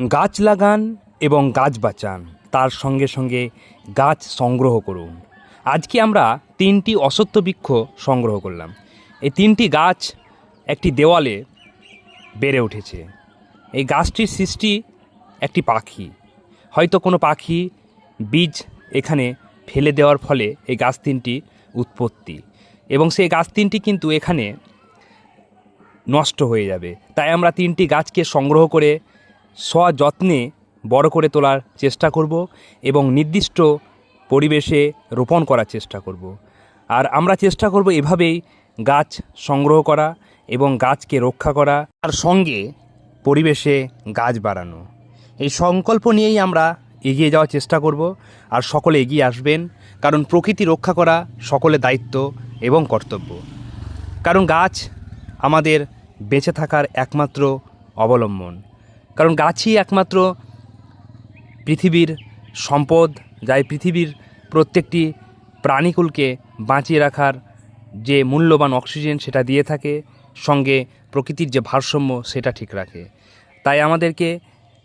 গাছ লাগান এবং গাছ বাঁচান, তার সঙ্গে সঙ্গে গাছ সংগ্রহ করুন। আজকে আমরা 3টি অশ্বত্থ বৃক্ষ সংগ্রহ করলাম। এই 3টি গাছ একটি দেওয়ালে বেড়ে উঠেছে। এই গাছটির সৃষ্টি একটি পাখি, হয়তো কোনো পাখি বীজ এখানে ফেলে দেওয়ার ফলে এই গাছ 3টি উৎপত্তি, এবং সেই গাছ 3টি কিন্তু এখানে নষ্ট হয়ে যাবে। তাই আমরা 3টি গাছকে সংগ্রহ করে সযত্নে বড় করে তোলার চেষ্টা করব এবং নির্দিষ্ট পরিবেশে রোপণ করার চেষ্টা করব। আর আমরা চেষ্টা করব এভাবেই গাছ সংগ্রহ করা এবং গাছকে রক্ষা করা, তার সঙ্গে পরিবেশে গাছ বাড়ানো। এই সংকল্প নিয়েই আমরা এগিয়ে যাওয়ার চেষ্টা করব। আর সকলে এগিয়ে আসবেন, কারণ প্রকৃতি রক্ষা করা সকলের দায়িত্ব এবং কর্তব্য। কারণ গাছ আমাদের বেঁচে থাকার একমাত্র অবলম্বন, কারণ গাছই একমাত্র পৃথিবীর সম্পদ, যা পৃথিবীর প্রত্যেকটি প্রাণীকুলকে বাঁচিয়ে রাখার যে মূল্যবান অক্সিজেন সেটা দিয়ে থাকে, সঙ্গে প্রকৃতির যে ভারসাম্য সেটা ঠিক রাখে। তাই আমাদেরকে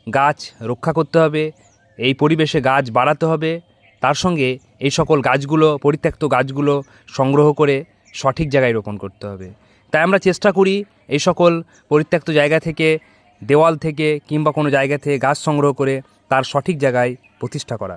গাছ রক্ষা করতে হবে, এই পরিবেশে গাছ বাড়াতে হবে, তার সঙ্গে এই সকল গাছগুলো, পরিত্যক্ত গাছগুলো সংগ্রহ করে সঠিক জায়গায় রোপণ করতে হবে। তাই আমরা চেষ্টা করি এই সকল পরিত্যক্ত জায়গা থেকে, দেওয়াল থেকে কিংবা কোনো জায়গা থেকে গাছ সংগ্রহ করে তার সঠিক জায়গায় প্রতিষ্ঠা করা।